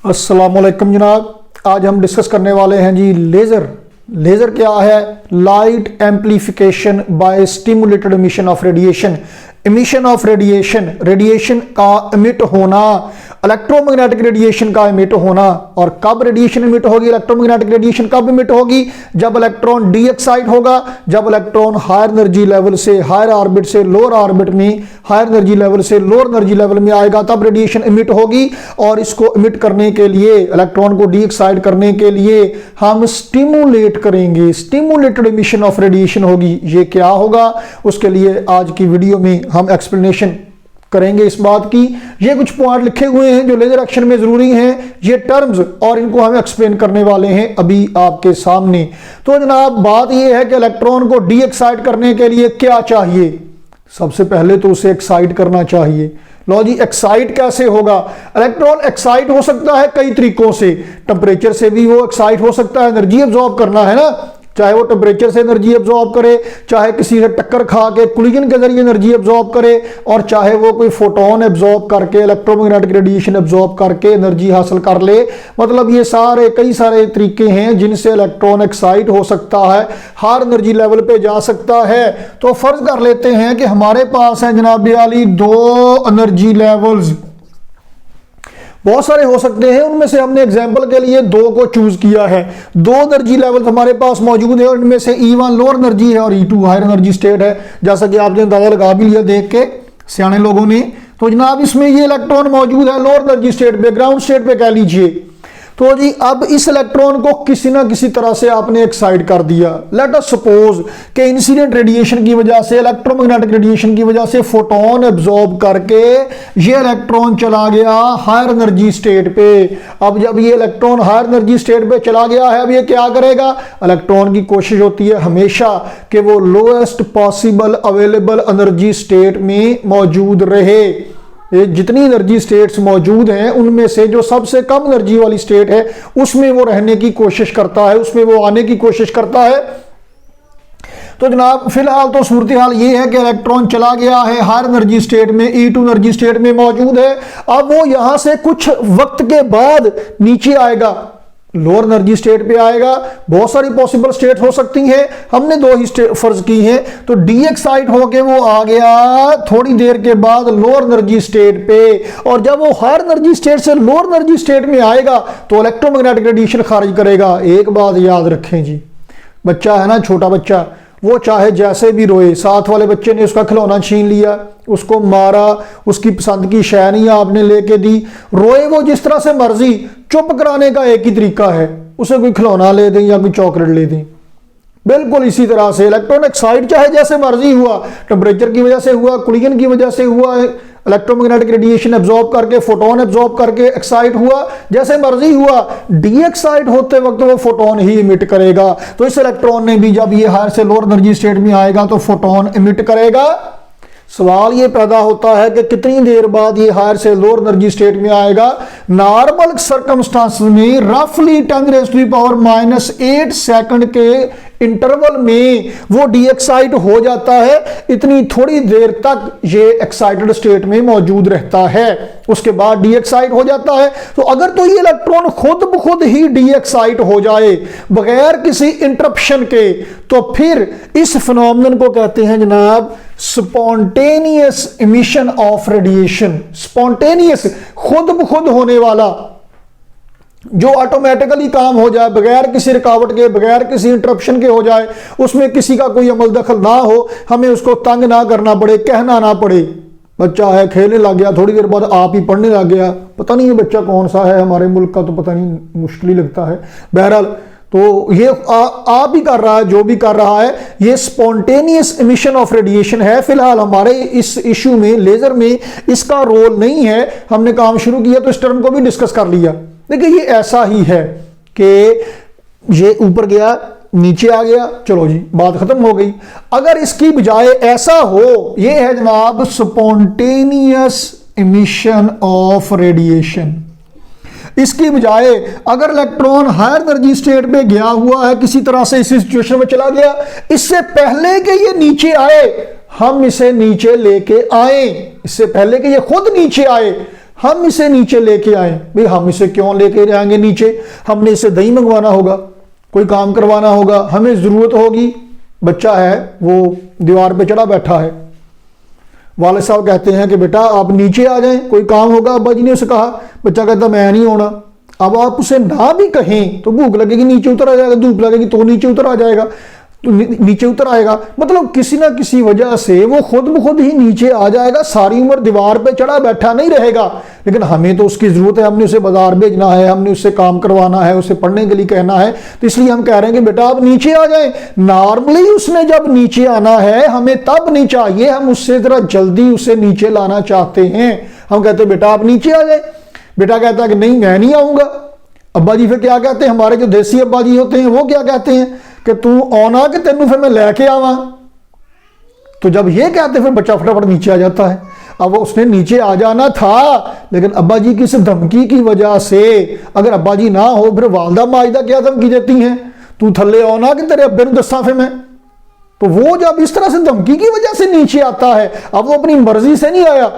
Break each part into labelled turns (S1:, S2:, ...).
S1: अस्सलामुअलैकुम जनाब, आज हम डिस्कस करने वाले हैं जी लेज़र। लेज़र क्या है? Light amplification by stimulated emission of radiation. Emission of radiation, radiation का एमिट होना, इलेक्ट्रोमैग्नेटिक रेडिएशन का एमिट होना। और कब रेडिएशन एमिट होगी? इलेक्ट्रोमैग्नेटिक रेडिएशन कब एमिट होगी? जब इलेक्ट्रॉन डी एक्साइट होगा, जब इलेक्ट्रॉन हायर एनर्जी लेवल से हायर ऑर्बिट से लोअर ऑर्बिट में, हायर एनर्जी लेवल से लोअर एनर्जी लेवल में आएगा, तब रेडिएशन एमिट होगी। और इसको एमिट करने के लिए, इलेक्ट्रॉन को डी एक्साइट करने के लिए हम स्टिमुलेट करेंगे, स्टिमुलेटेड एमिशन ऑफ रेडिएशन होगी। ये क्या होगा, उसके लिए आज की वीडियो में हम एक्सप्लेनेशन करेंगे इस बात की। ये कुछ पॉइंट लिखे हुए हैं जो लेजर एक्शन में जरूरी हैं, ये टर्म्स, और इनको हम एक्सप्लेन करने वाले हैं अभी आपके सामने। तो जनाब बात ये है कि इलेक्ट्रॉन को डी एक्साइट करने के लिए क्या चाहिए? सबसे पहले तो उसे एक्साइट करना चाहिए। लो जी, एक्साइट कैसे होगा? इलेक्ट्रॉन एक्साइट हो सकता है कई तरीकों से। टेम्परेचर से भी वो एक्साइट हो सकता है, एनर्जी एब्जॉर्ब करना है ना, चाहे वो टेम्परेचर से एनर्जी एब्जॉर्ब करे, चाहे किसी से टक्कर खा के कोलिजन के जरिए एनर्जी एब्जॉर्ब करे, और चाहे वो कोई फोटोन एब्जॉर्ब करके, इलेक्ट्रोमैग्नेटिक रेडिएशन एब्जॉर्ब करके एनर्जी हासिल कर ले। मतलब ये सारे कई सारे तरीके हैं जिनसे इलेक्ट्रॉन एक्साइट हो सकता है, हायर एनर्जी लेवल पे जा सकता है। तो फर्ज कर लेते हैं कि हमारे पास है जनाब वाली दो एनर्जी लेवल्स, बहुत सारे हो सकते हैं, उनमें से हमने एग्जांपल के लिए दो को चूज किया है। दो एनर्जी लेवल हमारे पास मौजूद है, उनमें से E1 लोअर एनर्जी है और E2 हायर एनर्जी स्टेट है, जैसा कि आपने अंदाजा लगा भी लिया देख के सियाने लोगों ने। तो जनाब इसमें ये इलेक्ट्रॉन मौजूद है लोअर एनर्जी स्टेट पे, ग्राउंड स्टेट पे कह लीजिए। तो जी अब इस इलेक्ट्रॉन को किसी ना किसी तरह से आपने एक्साइट कर दिया। लेट अस सपोज कि इंसिडेंट रेडिएशन की वजह से, इलेक्ट्रोमैग्नेटिक रेडिएशन की वजह से फोटोन एब्जॉर्ब करके ये इलेक्ट्रॉन चला गया हायर एनर्जी स्टेट पे। अब जब ये इलेक्ट्रॉन हायर एनर्जी स्टेट पे चला गया है, अब ये क्या करेगा? इलेक्ट्रॉन की कोशिश होती है हमेशा कि वो lowest possible available energy state में मौजूद रहे। ये जितनी एनर्जी स्टेट्स मौजूद हैं उनमें से जो सबसे कम एनर्जी वाली स्टेट है उसमें वो रहने की कोशिश करता है, उसमें वो आने की कोशिश करता है। तो जनाब फिलहाल तो सूरत हाल ये है कि इलेक्ट्रॉन चला गया है हायर एनर्जी स्टेट में, E2 एनर्जी स्टेट में मौजूद है। अब वो यहां से कुछ वक्त के बाद नीचे आएगा, लोअर एनर्जी स्टेट पे आएगा। बहुत सारी पॉसिबल स्टेट हो सकती हैं, हमने दो ही फर्ज की हैं। तो डी एक्साइट होके वो आ गया थोड़ी देर के बाद लोअर एनर्जी स्टेट पे, और जब वो हायर एनर्जी स्टेट से लोअर एनर्जी स्टेट में आएगा तो इलेक्ट्रोमैग्नेटिक रेडिएशन खारिज करेगा। एक बात याद रखें जी, बच्चा है ना, छोटा बच्चा, वो चाहे जैसे भी रोए, साथ वाले बच्चे ने उसका खिलौना छीन लिया, उसको मारा, उसकी पसंद की शय नहीं आपने लेके दी, रोए वो जिस तरह से मर्जी, चुप कराने का एक ही तरीका है, उसे कोई खिलौना ले दें या कोई चॉकलेट ले दें। बिल्कुल इसी तरह से इलेक्ट्रॉन एक्साइट चाहे जैसे मर्जी हुआ, टेम्परेचर की वजह से हुआ, कोलिजन की वजह से हुआ, इलेक्ट्रोमैग्नेटिक रेडिएशन एब्जॉर्ब करके, फोटोन एब्जॉर्ब करके एक्साइट हुआ, जैसे मर्जी हुआ, डी एक्साइट होते वक्त वो फोटोन ही इमिट करेगा। तो इस इलेक्ट्रॉन ने भी जब ये हायर से लोअर एनर्जी स्टेट में आएगा तो फोटोन इमिट करेगा। सवाल ये पैदा होता है कि कितनी देर बाद ये हायर से लोअर एनर्जी स्टेट में आएगा। नॉर्मल सर्कमस्टांसेस में रफली 10⁻⁸ सेकंड के इंटरवल में वो डी एक्साइट हो जाता है। इतनी थोड़ी देर तक ये एक्साइटेड स्टेट में मौजूद रहता है, उसके बाद डी एक्साइट हो जाता है। तो अगर तो ये इलेक्ट्रॉन खुद ब खुद ही डी एक्साइट हो जाए बगैर किसी इंटरप्शन के, तो फिर इस फिनोमेनन को कहते हैं जनाब spontaneous emission of radiation. Spontaneous, खुद ब खुद होने वाला, जो ऑटोमेटिकली काम हो जाए बगैर किसी रुकावट के, बगैर किसी इंटरप्शन के हो जाए, उसमें किसी का कोई अमल दखल ना हो, हमें उसको तंग ना करना पड़े, कहना ना पड़े। बच्चा है खेलने लग गया, थोड़ी देर बाद आप ही पढ़ने लग गया, पता नहीं ये बच्चा कौन सा है, हमारे मुल्क का तो पता नहीं, मुश्किल ही लगता है। बहरहाल तो ये आप ही कर रहा है, जो भी कर रहा है, ये स्पॉन्टेनियस एमिशन ऑफ रेडिएशन है। फिलहाल हमारे इस इशू में, लेजर में, इसका रोल नहीं है। हमने काम शुरू किया तो इस टर्म को भी डिस्कस कर लिया। देखिए ये ऐसा ही है कि ये ऊपर गया, नीचे आ गया, चलो जी बात खत्म हो गई। अगर इसकी बजाय ऐसा हो, ये है जनाब स्पॉन्टेनियस एमिशन ऑफ रेडिएशन। इसकी बजाय अगर इलेक्ट्रॉन हायर एनर्जी स्टेट में गया हुआ है, किसी तरह से इसी सिचुएशन में चला गया, इससे पहले कि ये नीचे आए हम इसे नीचे लेके आए, इससे पहले कि ये खुद नीचे आए हम इसे नीचे लेके आए। भाई हम इसे क्यों लेके जाएंगे नीचे? हमने इसे दही मंगवाना होगा, कोई काम करवाना होगा, हमें जरूरत होगी। बच्चा है वो दीवार पे चढ़ा बैठा है, वाले साहब कहते हैं कि बेटा आप नीचे आ जाएं, कोई काम होगा। अब्बा जी ने उसे कहा, बच्चा कहता मैं नहीं होना। अब आप उसे ना भी कहें तो भूख लगेगी नीचे उतर आ जाएगा, धूप लगेगी तो नीचे उतर आ जाएगा, तो नीचे उतर आएगा। मतलब किसी ना किसी वजह से वो खुद ब खुद ही नीचे आ जाएगा, सारी उम्र दीवार पे चढ़ा बैठा नहीं रहेगा। लेकिन हमें तो उसकी जरूरत है, हमने उसे बाजार भेजना है, हमने उससे काम करवाना है, उसे पढ़ने के लिए कहना है, तो इसलिए हम कह रहे हैं कि बेटा आप नीचे आ जाएं। नॉर्मली उसने जब नीचे आना है हमें तब नहीं चाहिए, हम उससे जरा जल्दी उसे नीचे लाना चाहते हैं। हम कहते हैं बेटा आप नीचे आ जाए। बेटा कहता है कि नहीं मैं नहीं आऊंगा। अब्बा जी फिर क्या कहते हैं, हमारे जो देसी अब्बा जी होते हैं वो क्या कहते हैं कि तू आना कि तेनू फिर मैं लेके आवा। तो जब ये कहते फिर बच्चा फटाफट नीचे आ जाता है। अब उसने नीचे आ जाना था, लेकिन अब्बा जी की इस धमकी की वजह से, अगर अब्बा जी ना हो फिर वालदा माजदा क्या धमकी देती हैं, तू थल्ले आना कि तेरे अब्बे ने दसा फिर मैं। तो वो जब इस तरह से धमकी की वजह से नीचे आता है, अब वो अपनी मर्जी से नहीं आया,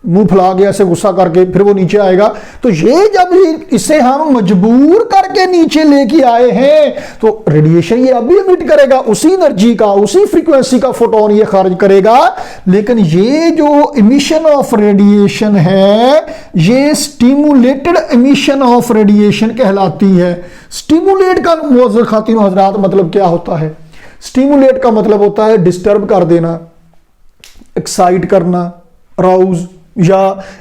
S1: मुंह फैला के ऐसे गुस्सा करके फिर वो नीचे आएगा। तो ये जब इसे हम मजबूर करके नीचे लेके आए हैं तो रेडिएशन ये अभी एमिट करेगा, उसी एनर्जी का, उसी फ्रीक्वेंसी का फोटोन ये खारिज करेगा। लेकिन ये जो इमिशन ऑफ रेडिएशन है ये स्टिमुलेटेड इमिशन ऑफ रेडिएशन कहलाती है। स्टिमुलेट का मुअज़्ज़ज़ खातिन हज़रात मतलब क्या होता है? स्टिमुलेट का मतलब होता है डिस्टर्ब कर देना, एक्साइट करना, अराउज, या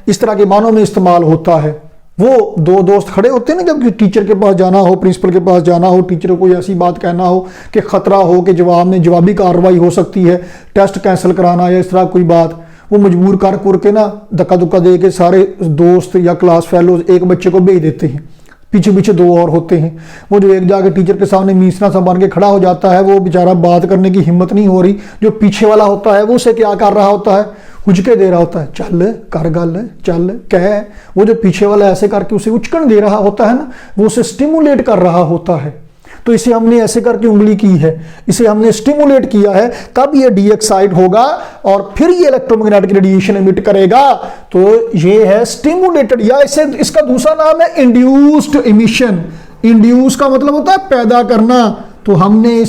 S1: इस तरह के मानों में इस्तेमाल होता है। वो दो दोस्त खड़े होते हैं ना, जब टीचर के पास जाना हो, प्रिंसिपल के पास जाना हो, टीचर को कोई ऐसी बात कहना हो कि खतरा हो कि जवाब में जवाबी कार्रवाई हो सकती है, टेस्ट कैंसिल कराना या इस तरह कोई बात, वो मजबूर कर के ना धक्का धुक्का दे के सारे दोस्त या क्लास फेलोज एक बच्चे को भेज देते हैं, पीछे पीछे दो और होते हैं। वो जो एक जाके टीचर के सामने मीसना सा बन के खड़ा हो जाता है, वो बेचारा बात करने की हिम्मत नहीं हो रही। जो पीछे वाला होता है वो उसे क्या कर रहा होता है, हुचके दे रहा होता है, चल कर गल, चल कह। वो जो पीछे वाला ऐसे करके उसे उचकन दे रहा होता है ना, वो उसे स्टिमुलेट कर रहा होता है। तो इसे हमने ऐसे करके उंगली की है, इसे हमने स्टिमुलेट किया है, तब ये डीएक्साइट होगा और फिर ये इलेक्ट्रोमैग्नेटिक रेडिएशन एमिट करेगा। तो ये है स्टिमुलेटेड, या इसे इसका दूसरा नाम है इंड्यूस्ड इमिशन। इंड्यूस का मतलब होता है पैदा करना। तो हमने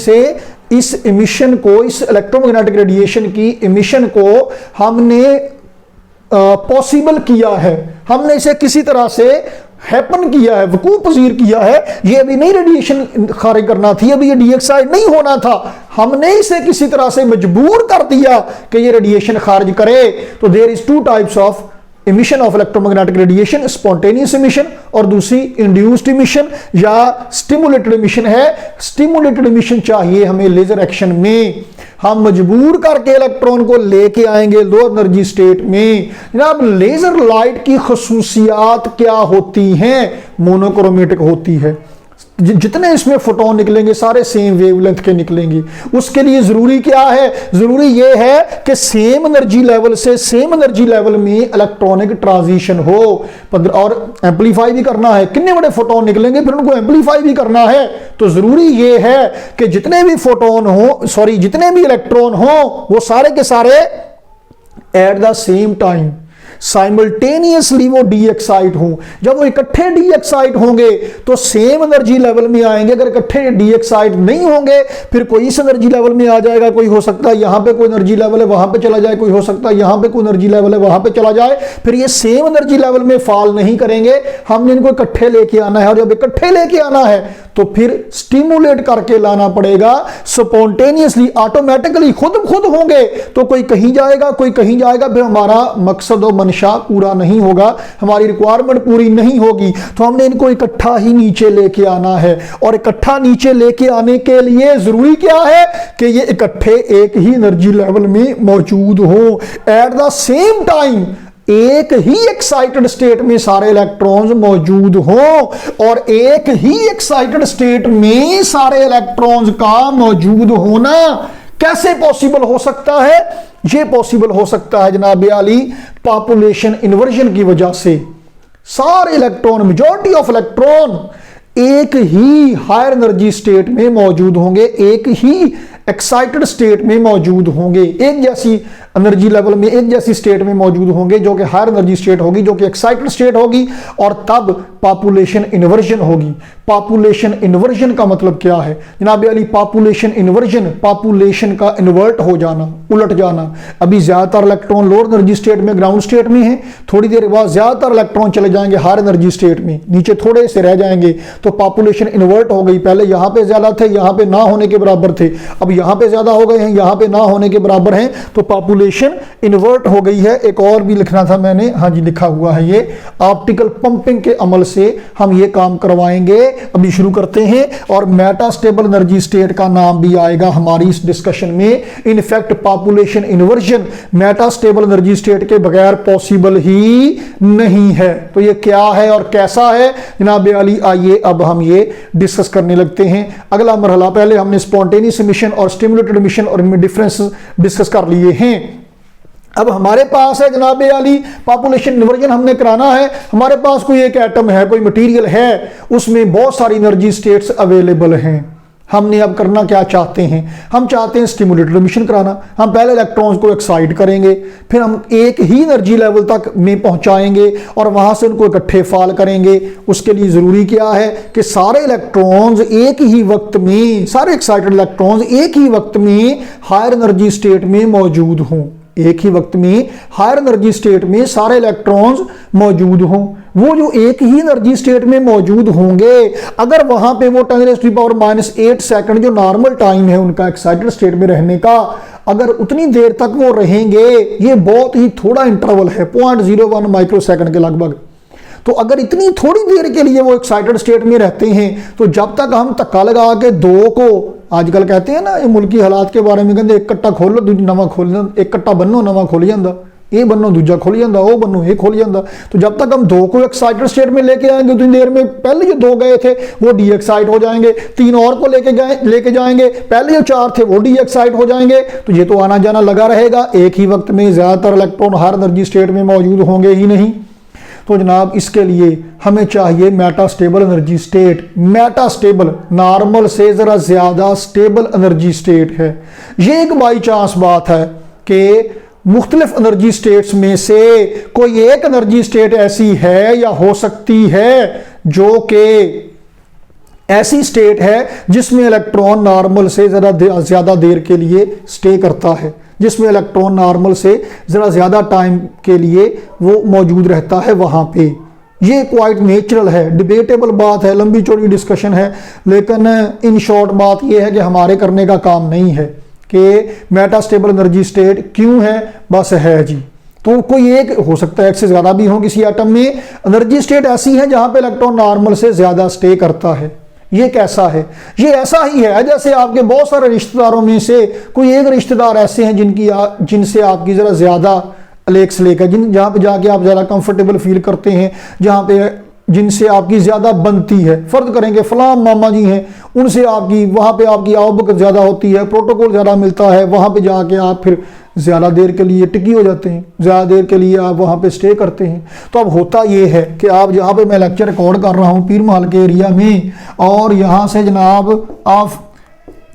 S1: इस इमिशन को, इस इलेक्ट्रोमैग्नेटिक रेडिएशन की इमिशन को हमने पॉसिबल किया है, हमने इसे किसी तरह से हैपन किया है, वकूफ पजीर किया है। ये अभी नहीं रेडिएशन खारिज करना थी, अभी ये डीएक्साइड नहीं होना था, हमने इसे किसी तरह से मजबूर कर दिया कि ये रेडिएशन खारिज करे। तो there is two types of emission of electromagnetic radiation, spontaneous emission और दूसरी इंड्यूस्ड इमिशन या स्टिमुलेटेड इमिशन है। स्टिमुलेटेड इमिशन चाहिए हमें लेजर एक्शन में, हम मजबूर करके इलेक्ट्रॉन को लेके आएंगे लो एनर्जी स्टेट में। जनाब लेजर लाइट की खसूसियात क्या होती हैं? मोनोक्रोमेटिक होती है, जितने इसमें फोटोन निकलेंगे सारे सेम वेवलेंथ के निकलेंगे। उसके लिए जरूरी क्या है? जरूरी यह है कि सेम एनर्जी लेवल से सेम एनर्जी लेवल में इलेक्ट्रॉनिक ट्रांजिशन हो, और एम्पलीफाई भी करना है। कितने बड़े फोटोन निकलेंगे फिर उनको एम्पलीफाई भी करना है। तो जरूरी यह है कि जितने भी फोटोन हो, सॉरी जितने भी इलेक्ट्रॉन हो, वो सारे के सारे at the same time simultaneously वो डीएक्साइट हों। जब वो इकट्ठे डीएक्साइट होंगे तो सेम एनर्जी लेवल में आएंगे। अगर इकट्ठे डीएक्साइट नहीं होंगे फिर कोई इस एनर्जी लेवल में आ जाएगा, कोई हो सकता है यहां पे कोई एनर्जी लेवल है वहां पे चला जाए, कोई हो सकता है यहां पे कोई एनर्जी लेवल है वहां पे चला जाए, फिर ये सेम एनर्जी लेवल में फॉल नहीं करेंगे। हमने इनको इकट्ठे लेके आना है, और जब इकट्ठे लेके आना है तो फिर स्टिमुलेट करके लाना पड़ेगा। स्पॉन्टेनियसली, ऑटोमेटिकली खुद होंगे तो कोई कहीं जाएगा कोई कहीं जाएगा, फिर हमारा मकसद और मंशा पूरा नहीं होगा, हमारी रिक्वायरमेंट पूरी नहीं होगी। तो हमने इनको इकट्ठा ही नीचे लेके आना है, और इकट्ठा नीचे लेके आने के लिए जरूरी क्या है कि ये इकट्ठे एक ही एनर्जी लेवल में मौजूद हो, एट द सेम टाइम एक ही एक्साइटेड स्टेट में सारे इलेक्ट्रॉन्स मौजूद हों, और एक ही एक्साइटेड स्टेट में सारे इलेक्ट्रॉन्स का मौजूद होना कैसे पॉसिबल हो सकता है? ये पॉसिबल हो सकता है जनाब आली पॉपुलेशन इन्वर्जन की वजह से। सारे इलेक्ट्रॉन, मेजॉरिटी ऑफ इलेक्ट्रॉन एक ही हायर एनर्जी स्टेट में मौजूद होंगे, एक ही एक्साइटेड स्टेट में मौजूद होंगे, एक जैसी एनर्जी लेवल में एक जैसी स्टेट में मौजूद होंगे, जो कि हायर एनर्जी स्टेट होगी, जो कि एक्साइटेड स्टेट होगी, और तब पॉपुलेशन इन्वर्जन होगी। पॉपुलेशन इन्वर्जन का मतलब क्या है जनाब अली? पॉपुलेशन इन्वर्जन, पॉपुलेशन का इन्वर्ट हो जाना, उलट जाना। अभी ज्यादातर इलेक्ट्रॉन लोअर एनर्जी स्टेट में, ग्राउंड स्टेट में है, थोड़ी देर बाद ज्यादातर इलेक्ट्रॉन चले जाएंगे हायर एनर्जी स्टेट में, नीचे थोड़े से रह जाएंगे, तो पॉपुलेशन इन्वर्ट हो गई। पहले यहां पे ज्यादा थे, यहां पे ना होने के बराबर थे, अब यहां पे ज्यादा हो गए हैं, यहां पे ना होने के बराबर हैं, तो पॉपुलेशन इन्वर्ट हो गई है। एक और भी लिखना था मैंने, हाँ जी लिखा हुआ है, ये ऑप्टिकल पंपिंग के अमल से हम ये काम करवाएंगे। अभी शुरू करते हैं, और मेटास्टेबल एनर्जी स्टेट का नाम भी आएगा हमारी इस डिस्कशन में। In fact population inversion metastable energy state के बगैर पॉसिबल ही नहीं है। तो ये क्या है और कैसा है जनाब अली? आइए अब हम ये डिस्कस करने लगते हैं। अगला मरहला, पहले हमने स्पॉन्टेनियस एमिशन और स्टिमुलेटेड एमिशन और इनमें डिफरेंस डिस्कस कर लिए हैं। अब हमारे पास है जनाब अली पॉपुलेशन इन्वर्जन हमने कराना है। हमारे पास कोई एक एटम है, कोई मटेरियल है, उसमें बहुत सारी एनर्जी स्टेट्स अवेलेबल हैं। हमने अब करना क्या चाहते हैं? हम चाहते हैं स्टिमुलेटेड एमिशन कराना। हम पहले इलेक्ट्रॉन्स को एक्साइट करेंगे, फिर हम एक ही एनर्जी लेवल तक में पहुंचाएंगे और वहां से उनको इकट्ठे फॉल करेंगे। उसके लिए जरूरी क्या है कि सारे इलेक्ट्रॉन्स एक ही वक्त में, सारे एक्साइटेड इलेक्ट्रॉन्स एक ही वक्त में हायर एनर्जी स्टेट में मौजूद हों। एक ही वक्त में हायर एनर्जी स्टेट में सारे इलेक्ट्रॉन्स मौजूद हों। वो जो एक ही एनर्जी स्टेट में मौजूद होंगे, अगर वहां पे वो 10⁻⁻8 सेकंड जो नॉर्मल टाइम है उनका एक्साइटेड स्टेट में रहने का, अगर उतनी देर तक वो रहेंगे, ये बहुत ही थोड़ा इंटरवल है, 0.01 माइक्रो सेकंड के लगभग, तो अगर इतनी थोड़ी देर के लिए वो एक्साइटेड स्टेट में रहते हैं, तो जब तक हम धक्का लगा के दो को, आजकल कहते हैं ना ये मुल्की हालात के बारे में, कहते एक कट्टा खोलो दूजा नवा खोल, एक कट्टा बनो नवा खोल जाता, ये बनो दूजा खोल जाता, वो बनो ये खोल जाता। तो जब तक हम दो को एक्साइटेड स्टेट में लेके आएंगे उतनी देर में पहले जो दो गए थे वो डी एक्साइट हो जाएंगे, तीन और को लेके जाएंगे, पहले जो चार थे वो डी एक्साइट हो जाएंगे। तो ये तो आना जाना लगा रहेगा। एक ही वक्त में ज्यादातर इलेक्ट्रॉन हायर एनर्जी स्टेट में मौजूद होंगे ही नहीं। तो जनाब इसके लिए हमें चाहिए metastable energy state. Metastable normal से जरा ज्यादा स्टेबल एनर्जी स्टेट है। ये एक बाई चांस बात है कि मुख्तलिफ एनर्जी स्टेट्स में से कोई एक एनर्जी स्टेट ऐसी है या हो सकती है जो कि ऐसी स्टेट है जिसमें इलेक्ट्रॉन नॉर्मल से ज्यादा देर के लिए स्टे करता है, जिसमें इलेक्ट्रॉन नॉर्मल से जरा ज्यादा टाइम के लिए वो मौजूद रहता है वहां पे। ये क्वाइट नेचुरल है, डिबेटेबल बात है, लंबी चौड़ी डिस्कशन है, लेकिन इन शॉर्ट बात यह है कि हमारे करने का काम नहीं है कि मेटास्टेबल एनर्जी स्टेट क्यों है, बस है जी। तो कोई एक हो सकता है, एक से ज्यादा भी हो किसी एटम में एनर्जी स्टेट ऐसी है जहां पे इलेक्ट्रॉन नॉर्मल से ज्यादा स्टे करता है। ये कैसा है? ये ऐसा ही है जैसे आपके बहुत सारे रिश्तेदारों में से कोई एक रिश्तेदार ऐसे हैं जिनसे आपकी जरा ज्यादा अलेक्स लेकर, जहां पे जाके आप ज्यादा कंफर्टेबल फील करते हैं, जहां पे जिनसे आपकी ज्यादा बनती है। फर्ज करेंगे फलां मामा जी हैं, उनसे आपकी वहां पे आपकी आवभगत ज्यादा होती है, प्रोटोकॉल ज्यादा मिलता है, वहां पे जाके आप फिर ज्यादा देर के लिए टिकी हो जाते हैं, ज्यादा देर के लिए आप वहां पे स्टे करते हैं। तो अब होता यह है कि आप जहां पे मैं लेक्चर रिकॉर्ड कर रहा हूं पीर महल के एरिया में, और यहां से जनाब आप,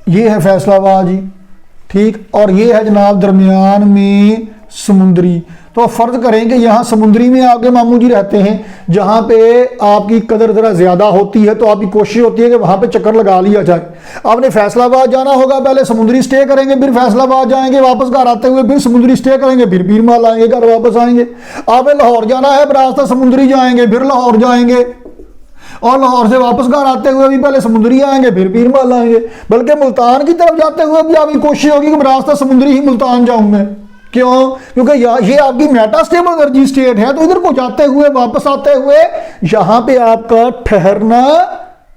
S1: ये है फैसलाबाद जी, ठीक, और ये है जनाब दरमियान में समुंदरी। तो फर्ज करें कि यहाँ समुद्री में आपके मामू जी रहते हैं, जहाँ पे आपकी कदर जरा ज्यादा होती है, तो आपकी कोशिश होती है कि वहाँ पे चक्कर लगा लिया जाए। आपने फैसलाबाद जाना होगा, पहले समुद्री स्टे करेंगे, फिर फैसलाबाद जाएंगे, वापस घर आते हुए फिर समुद्री स्टे करेंगे, फिर पीर महल आएंगे, घर वापस आएंगे। आपने लाहौर जाना है, रास्ता समुद्री जाएंगे, फिर लाहौर जाएंगे, और लाहौर से वापस घर आते हुए भी पहले समुद्री आएंगे, फिर पीर महल आएंगे। बल्कि मुल्तान की तरफ जाते हुए भी आपकी कोशिश होगी कि रास्ता समुद्री ही मुल्तान जाऊं मैं। क्यों? क्योंकि ये आपकी मेटास्टेबल एनर्जी स्टेट है, तो इधर को जाते हुए वापस आते हुए यहां पे आपका ठहरना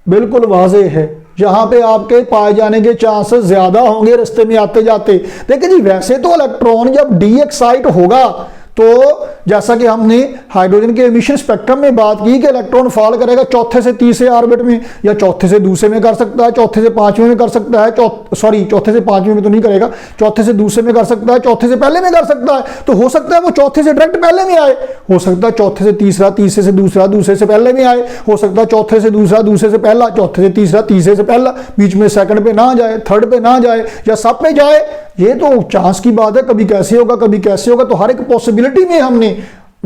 S1: बिल्कुल वाज़े है, यहां पे आपके पाए जाने के चांसेस ज्यादा होंगे रास्ते में आते जाते। देखिए जी, वैसे तो इलेक्ट्रॉन जब डी एक्साइट होगा तो जैसा कि हमने हाइड्रोजन के एमिशन स्पेक्ट्रम में बात की कि इलेक्ट्रॉन फॉल करेगा चौथे से तीसरे ऑर्बिट में, या चौथे से दूसरे में कर सकता है, चौथे से पांचवें में कर सकता है, चौथे से पांचवें में तो नहीं करेगा, चौथे से दूसरे में कर सकता है, चौथे से पहले में कर सकता है। तो हो सकता है वो चौथे से डायरेक्ट पहले में आए, हो सकता है चौथे से तीसरा, तीसरे से दूसरा, दूसरे से पहले में आए, हो सकता है चौथे से दूसरा, दूसरे से पहला, चौथे से तीसरा, तीसरे से पहला, बीच में सेकंड पे ना जाए, थर्ड पे ना जाए, या सब पे जाए। ये तो चांस की बात है, कभी कैसे होगा कभी कैसे होगा। तो हर एक पॉसिबिलिटी में हमने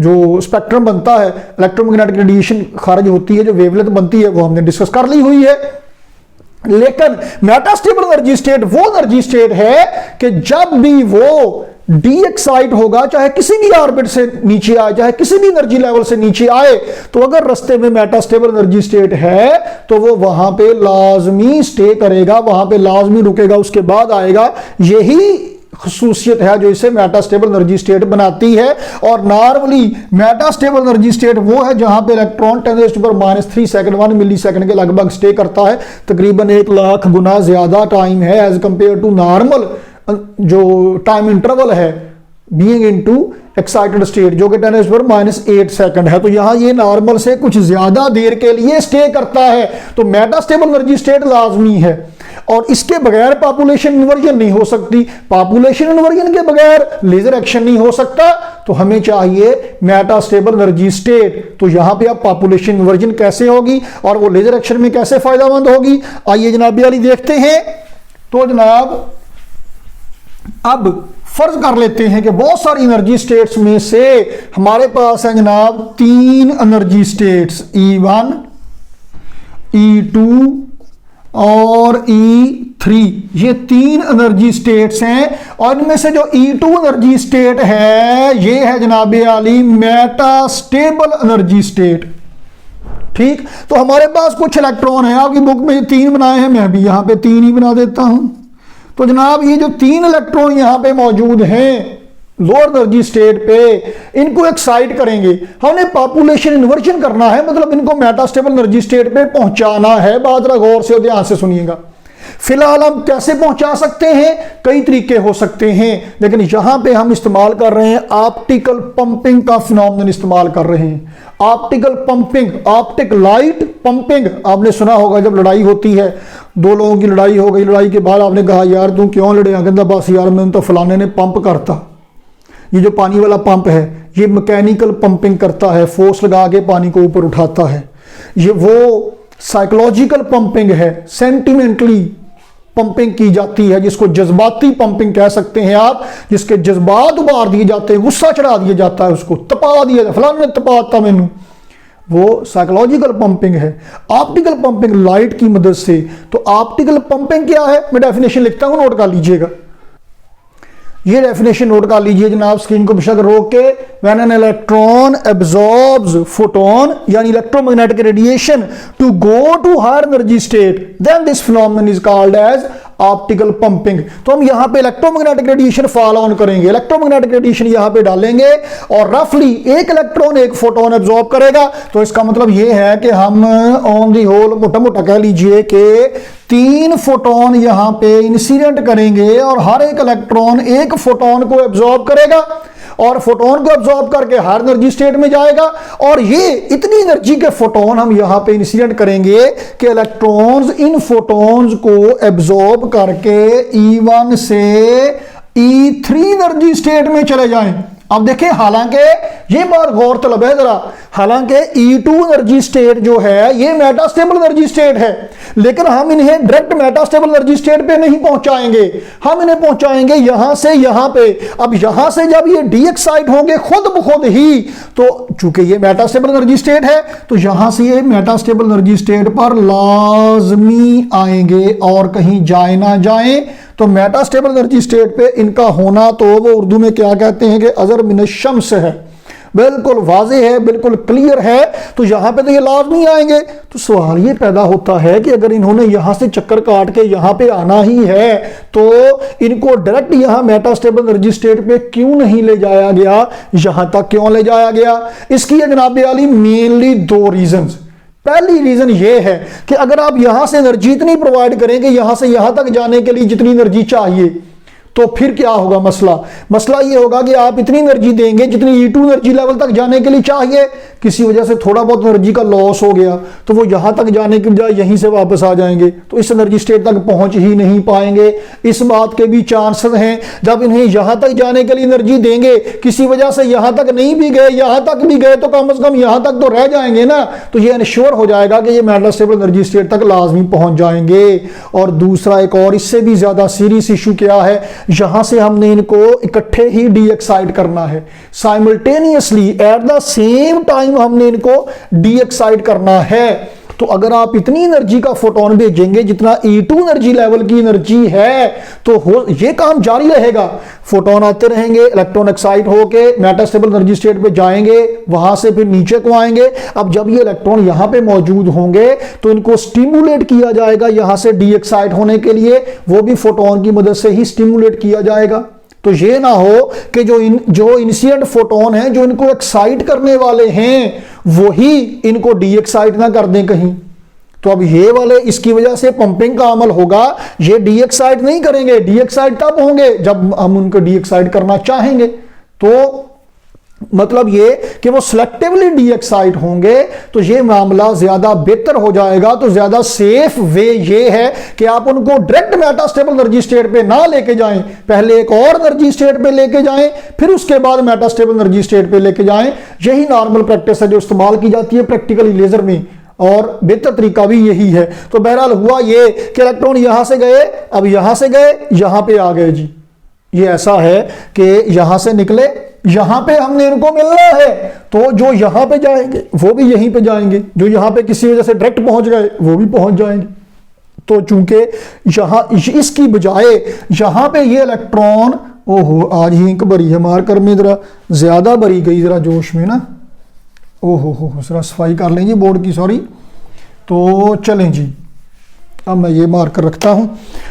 S1: जो स्पेक्ट्रम बनता है, इलेक्ट्रोमैग्नेटिक रेडिएशन खारिज होती है, जो वेवलेंथ बनती है, वो हमने डिस्कस कर ली हुई है। लेकिन मेटास्टेबल एनर्जी स्टेट वो एनर्जी स्टेट है कि जब भी वो डी एक्साइट होगा, चाहे किसी भी ऑर्बिट से नीचे आए, चाहे किसी भी एनर्जी लेवल से नीचे आए, तो अगर रास्ते में मेटास्टेबल एनर्जी स्टेट है तो वो वहां पे लाजमी स्टे करेगा, वहां पे लाजमी रुकेगा, उसके बाद आएगा। यही खसूसियत है जो इसे मेटास्टेबल एनर्जी स्टेट बनाती है। और नॉर्मली मेटास्टेबल एनर्जी स्टेट वो है जहां पे इलेक्ट्रॉन 10⁻³ सेकंड 1 मिली सेकंड के लगभग स्टे करता है। तकरीबन 1 लाख गुना ज्यादा टाइम है एज कंपेयर टू नॉर्मल जो टाइम इंटरवल है बीइंग इनटू एक्साइटेड स्टेट, जो कि 10⁻⁸ सेकंड है। तो यहां ये नॉर्मल से कुछ ज्यादा देर के लिए स्टे करता है। तो मेटास्टेबल एनर्जी स्टेट लाजमी है और इसके बगैर पॉपुलेशन इन्वर्जन नहीं हो सकती। पॉपुलेशन इन्वर्जन के बगैर लेजर एक्शन नहीं हो सकता। तो हमें चाहिए मेटास्टेबल एनर्जी स्टेट। तो यहां पे अब पॉपुलेशन इन्वर्जन कैसे होगी और वो लेजर एक्शन में कैसे फायदेमंद होगी, आइए जनाब वाली देखते हैं। तो जनाब अब फर्ज कर लेते हैं कि बहुत सारी एनर्जी स्टेट्स में से हमारे पास है जनाब 3 एनर्जी स्टेट्स, E1, E2 और E3। ये 3 एनर्जी स्टेट्स हैं और इनमें से जो E2 एनर्जी स्टेट है ये है जनाब आली मेटास्टेबल एनर्जी स्टेट। ठीक, तो हमारे पास कुछ इलेक्ट्रॉन है, आपकी बुक में 3 बनाए हैं, मैं भी यहां पे 3 ही बना देता हूं। तो जनाब ये जो 3 इलेक्ट्रॉन यहां पे मौजूद हैं लोअर एनर्जी स्टेट पे, इनको एक्साइट करेंगे। हमने पॉपुलेशन इन्वर्जन करना है, मतलब इनको मेटास्टेबल एनर्जी स्टेट पे पहुंचाना है। बात जरा गौर से और ध्यान से सुनिएगा। फिलहाल हम कैसे पहुंचा सकते हैं, कई तरीके हो सकते हैं, लेकिन यहां पे हम इस्तेमाल कर रहे हैं ऑप्टिकल पंपिंग का फिनोमेनन इस्तेमाल कर रहे हैं। Optical pumping, optic light pumping. आपने सुना होगा जब लड़ाई होती है, 2 लोगों की लड़ाई हो गई, लड़ाई के बाद आपने कहा यार तू क्यों लड़े, कहता बस यार मैंने तो फलाने ने पंप करता। ये जो पानी वाला पंप है ये मैकेनिकल पंपिंग करता है, फोर्स लगा के पानी को ऊपर उठाता है। ये वो साइकोलॉजिकल पंपिंग है, सेंटिमेंटली पंपिंग की जाती है, जिसको जज्बाती पंपिंग कह सकते हैं आप, जिसके जज्बात उबार दिए जाते हैं, गुस्सा चढ़ा दिया जाता है, उसको तपा दिया जाता, फलाने ने तपाता मैनू, वो साइकोलॉजिकल पंपिंग है। ऑप्टिकल पंपिंग लाइट की मदद से। तो ऑप्टिकल पंपिंग क्या है, मैं डेफिनेशन लिखता हूं, नोट कर लीजिएगा। ये डेफिनेशन नोट कर लीजिए जनाब, स्क्रीन को बेशक रोक के। When an electron absorbs photon यानी electromagnetic radiation to go to higher energy state, then this phenomenon is called as optical pumping. तो हम यहां पे इलेक्ट्रोमैग्नेटिक रेडिएशन फॉलो ऑन करेंगे, इलेक्ट्रोमैग्नेटिक रेडिएशन यहां पे डालेंगे और रफली एक इलेक्ट्रॉन एक फोटोन एब्जॉर्ब करेगा। तो इसका मतलब यह है कि हम ऑन दी होल मोटा मोटा कह लीजिए कि 3 फोटोन यहां पे इंसिडेंट करेंगे और हर एक इलेक्ट्रॉन एक फोटोन को एब्जॉर्ब करेगा और फोटोन को एब्जॉर्ब करके हायर एनर्जी स्टेट में जाएगा। और ये इतनी एनर्जी के फोटोन हम यहां पे इंसिडेंट करेंगे कि इलेक्ट्रॉन्स इन फोटोन्स को एब्जॉर्ब करके E1 से E3 एनर्जी स्टेट में चले जाएं। अब देखें, हालांकि ये बात गौर तलब है जरा, हालांकि E2 एनर्जी स्टेट जो है ये मेटास्टेबल एनर्जी स्टेट है, लेकिन हम इन्हें डायरेक्ट मेटास्टेबल एनर्जी स्टेट पे नहीं पहुंचाएंगे, हम इन्हें पहुंचाएंगे यहां से यहां पे। अब यहां से जब ये डी एक्साइट होंगे खुद ब खुद ही, तो चूंकि ये मेटास्टेबल एनर्जी स्टेट है तो यहां से ये मेटास्टेबल एनर्जी स्टेट पर लाजमी आएंगे और कहीं जाए ना जाए। तो मेटास्टेबल एनर्जी स्टेट पे इनका होना तो वो उर्दू में क्या कहते हैं कि अजर मिन शम्स है, बिल्कुल वाज़ेह है, बिल्कुल क्लियर है। तो यहां पे तो ये लाजमी आएंगे। तो सवाल ये पैदा होता है कि अगर इन्होंने यहां से चक्कर काट के यहां पे आना ही है तो इनको डायरेक्ट यहां मेटास्टेबल एनर्जी स्टेट पे क्यों नहीं ले जाया गया, यहां तक क्यों ले जाया गया? इसकी जनाब आली मेनली 2 रीजंस। पहली रीजन ये है कि अगर आप यहां से एनर्जी इतनी प्रोवाइड करेंगे यहां से यहां तक जाने के लिए जितनी एनर्जी चाहिए, तो फिर क्या होगा मसला ये होगा कि आप इतनी एनर्जी देंगे जितनी E2 एनर्जी लेवल तक जाने के लिए चाहिए, किसी वजह से थोड़ा बहुत एनर्जी का लॉस हो गया तो वो यहां तक जाने की बजाय यहीं से वापस आ जाएंगे, तो इस एनर्जी स्टेट तक पहुंच ही नहीं पाएंगे। इस बात के भी चांसेस हैं जब इन्हें यहां तक जाने के लिए एनर्जी देंगे, किसी वजह से यहां तक नहीं भी गए, यहां तक भी गए तो कम से कम यहां तक तो रह जाएंगे ना, तो ये इंश्योर हो जाएगा कि ये मेटल स्टेबल एनर्जी स्टेट तक लाजमी पहुंच जाएंगे। और दूसरा एक और इससे भी ज्यादा सीरियस इशू क्या है, यहां से हमने इनको इकट्ठे ही डी एक्साइट करना है, simultaneously at the same time हमने इनको डी एक्साइट करना है। तो अगर आप इतनी एनर्जी का फोटोन भेजेंगे जितना E2 एनर्जी लेवल की एनर्जी है तो ये काम जारी रहेगा, फोटोन आते रहेंगे, इलेक्ट्रॉन एक्साइट होके मेटल स्टेबल एनर्जी स्टेट पे जाएंगे, वहां से फिर नीचे को आएंगे। अब जब ये इलेक्ट्रॉन यहां पे मौजूद होंगे तो इनको स्टिमुलेट किया जाएगा यहां से डी एक्साइट होने के लिए, वो भी फोटोन की मदद से ही स्टिमुलेट किया जाएगा। तो ये ना हो कि जो इनिशिएट फोटोन है जो इनको एक्साइट करने वाले हैं वही इनको डी एक्साइट ना कर दें कहीं। तो अब ये वाले इसकी वजह से पंपिंग का अमल होगा, ये डी एक्साइट नहीं करेंगे, डी एक्साइट तब होंगे जब हम उनको डी एक्साइट करना चाहेंगे। तो मतलब ये कि वो सिलेक्टिवली डी एक्साइट होंगे, तो ये मामला ज्यादा बेहतर हो जाएगा। तो ज्यादा सेफ वे ये है कि आप उनको direct Meta stable energy state पे ना लेके जाएं, पहले एक और एनर्जी स्टेट पे लेके जाएं, फिर उसके बाद मेटा स्टेबल एनर्जी स्टेट पे लेके जाएं। यही नॉर्मल प्रैक्टिस है जो इस्तेमाल की जाती है प्रैक्टिकली लेजर में, और बेहतर तरीका भी यही है। तो बहरहाल हुआ ये कि इलेक्ट्रॉन यहां से गए, अब यहां से गए यहां पे आ गए जी। ये ऐसा है कि यहां से निकले, यहां पे हमने इनको मिलना है, तो जो यहां पे जाएंगे वो भी यहीं पे जाएंगे, जो यहां पे किसी वजह से डायरेक्ट पहुंच गए वो भी पहुंच जाएंगे। तो चूंकि यहां इसकी बजाय यहां पे ये इलेक्ट्रॉन, ओहो आज ही इंक भरी है मार्कर में, जरा ज्यादा भरी गई जरा जोश में ना, ओहो हो जरा सफाई कर लें जी बोर्ड की, सॉरी। तो चलें जी, अब मैं ये मार्कर रखता हूं।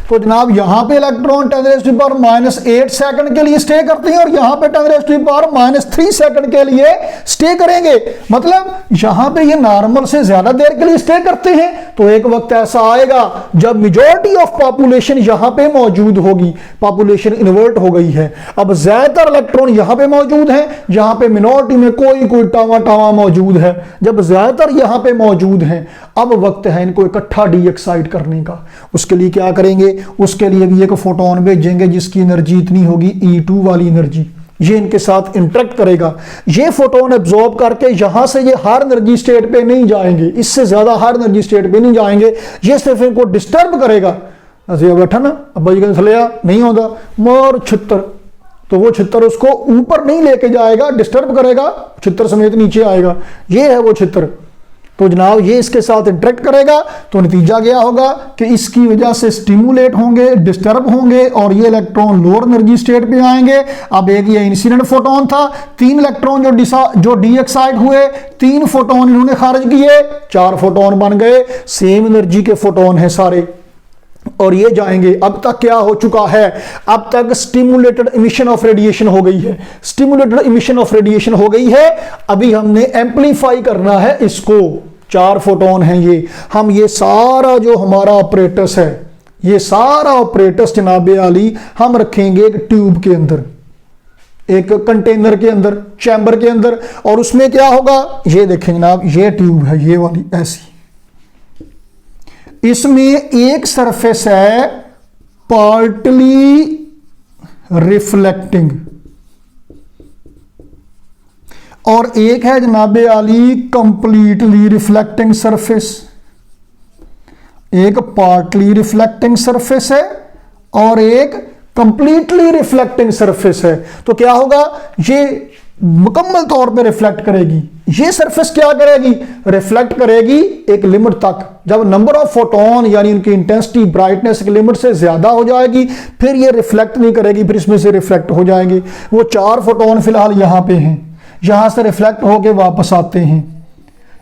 S1: तो जनाब यहां पे इलेक्ट्रॉन 10⁻⁸ सेकंड के लिए स्टे करते हैं और यहां पे 10⁻³ सेकंड के लिए स्टे करेंगे। मतलब यहां पे ये नॉर्मल से ज्यादा देर के लिए स्टे करते हैं। तो एक वक्त ऐसा आएगा जब मेजॉरिटी ऑफ पॉपुलेशन यहां पे मौजूद होगी, पॉपुलेशन इन्वर्ट हो गई है, अब ज्यादातर इलेक्ट्रॉन यहां पे मौजूद है, यहां पे मिनॉरिटी में कोई टावा टावा मौजूद है। जब ज्यादातर यहां पे मौजूद है, अब वक्त है इनको इकट्ठा डी एक्साइट करने का। उसके लिए क्या करेंगे, उसके लिए भी एक फोटोन भेजेंगे जिसकी एनर्जी इतनी होगी E2 वाली एनर्जी, ये इनके साथ इंटरेक्ट करेगा। ये फोटोन एब्जॉर्ब करके यहां से ये हायर एनर्जी स्टेट पे नहीं जाएंगे, इससे ज्यादा हायर एनर्जी स्टेट पे नहीं जाएंगे, ये सिर्फ इनको डिस्टर्ब करेगा। ऐसे बैठा ना अब भाई थलिया नहीं होता मोर छितर, तो वो छितर उसको ऊपर नहीं लेके जाएगा, डिस्टर्ब करेगा, छितर समेत नीचे आएगा, ये है वो छितर। तो जनाब ये इसके साथ इंटरेक्ट करेगा, तो नतीजा क्या होगा कि इसकी वजह से स्टिमुलेट होंगे, डिस्टर्ब होंगे और ये इलेक्ट्रॉन लोअर एनर्जी स्टेट पे आएंगे। अब एक ये इंसिडेंट फोटोन था, 3 इलेक्ट्रॉन जो डी एक्साइट हुए, 3 फोटोन इन्होंने खारिज किए, 4 फोटोन बन गए, सेम एनर्जी के फोटोन हैं सारे, और ये जाएंगे। अब तक क्या हो चुका है, अब तक स्टिमुलेटेड इमिशन ऑफ रेडिएशन हो गई है, स्टिमुलेटेड इमिशन ऑफ रेडिएशन हो गई है। अभी हमने एम्पलीफाई करना है इसको, 4 फोटोन हैं ये, हम ये सारा जो हमारा ऑपरेटस है, ये सारा ऑपरेटस जनाबे आली हम रखेंगे एक ट्यूब के अंदर, एक कंटेनर के अंदर, चैम्बर के अंदर, और उसमें क्या होगा ये देखें जनाब, ये ट्यूब है ये वाली ऐसी, इसमें एक सरफेस है पार्टली रिफ्लेक्टिंग और एक है जनाबे आली कंप्लीटली रिफ्लेक्टिंग सरफेस। एक पार्टली रिफ्लेक्टिंग सरफेस है और एक कंप्लीटली रिफ्लेक्टिंग सरफेस है। तो क्या होगा, ये मुकम्मल तौर पे रिफ्लेक्ट करेगी, ये सरफेस क्या करेगी, रिफ्लेक्ट करेगी एक लिमिट तक। जब नंबर ऑफ फोटोन यानी उनकी इंटेंसिटी ब्राइटनेस की लिमिट से ज्यादा हो जाएगी फिर ये रिफ्लेक्ट नहीं करेगी, फिर इसमें से रिफ्लेक्ट हो जाएंगे। वो 4 फोटोन फिलहाल यहां पे हैं, यहां से रिफ्लेक्ट होके वापस आते हैं,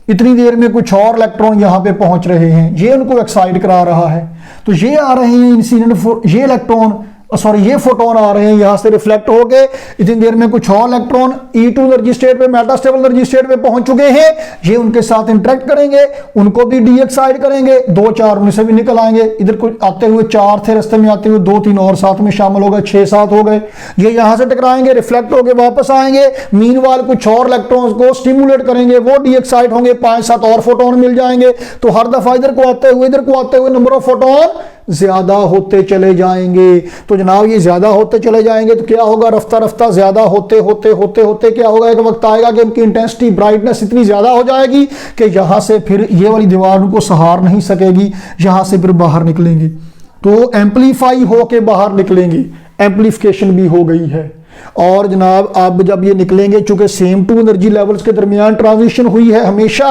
S1: इतनी देर में कुछ और इलेक्ट्रॉन यहां पे पहुंच रहे हैं, ये उनको एक्साइट करा रहा है। तो ये आ रहे हैं इंसिडेंट, ये इलेक्ट्रॉन सॉरी ये फोटोन आ रहे हैं यहां से रिफ्लेक्ट हो गए, इतनी देर में कुछ और इलेक्ट्रॉन E2 एनर्जी स्टेट पे, मेटास्टेबल एनर्जी स्टेट पे पहुंच चुके हैं, ये उनके साथ इंटरेक्ट करेंगे, उनको भी डी एक्साइड करेंगे, 2-4 उनमें से भी निकल आएंगे, इधर कुछ आते हुए 4 थे रास्ते में आते हुए, 2-3 और साथ में शामिल हो गए, 6-7 हो गए, ये यहां से टकराएंगे, रिफ्लेक्ट होकर वापस आएंगे, मीनवाइल कुछ और इलेक्ट्रॉन्स को स्टिमुलेट करेंगे, वो डी एक्साइड होंगे, 5-7 और फोटोन मिल जाएंगे, तो हर दफा इधर को आते हुए नंबर ऑफ फोटोन ज्यादा होते चले जाएंगे। तो जनाब ये ज्यादा होते चले जाएंगे तो क्या होगा, रफ्ता रफ्ता ज्यादा होते होते होते होते क्या होगा, एक वक्त आएगा कि उनकी इंटेंसिटी ब्राइटनेस इतनी ज्यादा हो जाएगी कि यहां से फिर ये वाली दीवार उनको सहार नहीं सकेगी, यहां से फिर बाहर निकलेंगे, तो एम्पलीफाई होके बाहर निकलेंगे, एम्पलीफिकेशन भी हो गई है। और जनाब अब जब ये निकलेंगे, चूंकि सेम 2 एनर्जी लेवल्स के दरमियान ट्रांजिशन हुई है, हमेशा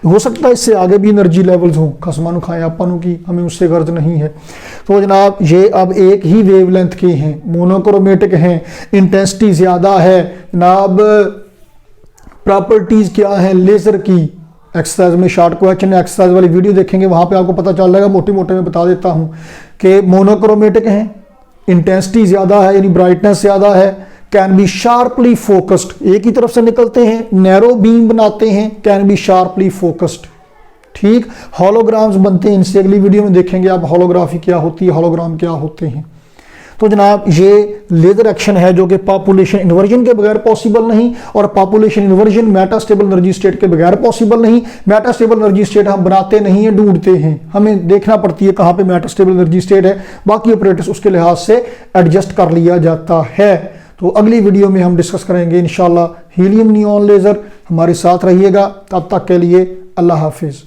S1: हो सकता है इससे आगे भी एनर्जी लेवल्स हों, खसमानु खाएं आपनों की, हमें उससे गर्ज नहीं है। तो जनाब ये अब एक ही वेवलेंथ के हैं, मोनोक्रोमेटिक हैं, इंटेंसिटी ज्यादा है जनाब। प्रॉपर्टीज क्या है लेजर की, एक्सरसाइज में शॉर्ट क्वेश्चन एक्सरसाइज वाली वीडियो देखेंगे, वहां पे आपको पता चल जाएगा, मोटे मोटे में बता देता हूं कि मोनोक्रोमेटिक हैं, इंटेंसिटी ज्यादा है यानी ब्राइटनेस ज्यादा है, कैन बी शार्पली फोकस्ड, एक ही तरफ से निकलते हैं, नैरो बीम बनाते हैं, कैन बी शार्पली फोकस्ड, ठीक। हॉलोग्राम्स बनते हैं, इनसे अगली वीडियो में देखेंगे आप हॉलोग्राफी क्या होती है, हॉलोग्राम क्या होते हैं। तो जनाब ये लेजर एक्शन है जो कि पॉपुलेशन इन्वर्जन के बगैर पॉसिबल नहीं, और population inversion metastable energy state के बगैर पॉसिबल नहीं। मेटास्टेबल एनर्जी स्टेट हम बनाते नहीं है, ढूंढते हैं, हमें देखना पड़ती है कहाँ पे मेटास्टेबल एनर्जी स्टेट है, बाकी ऑपरेटर्स उसके लिहाज से एडजस्ट कर लिया जाता है। तो अगली वीडियो में हम डिस्कस करेंगे इंशाल्लाह हीलियम नियॉन लेजर। हमारे साथ रहिएगा, तब तक के लिए अल्लाह हाफिज।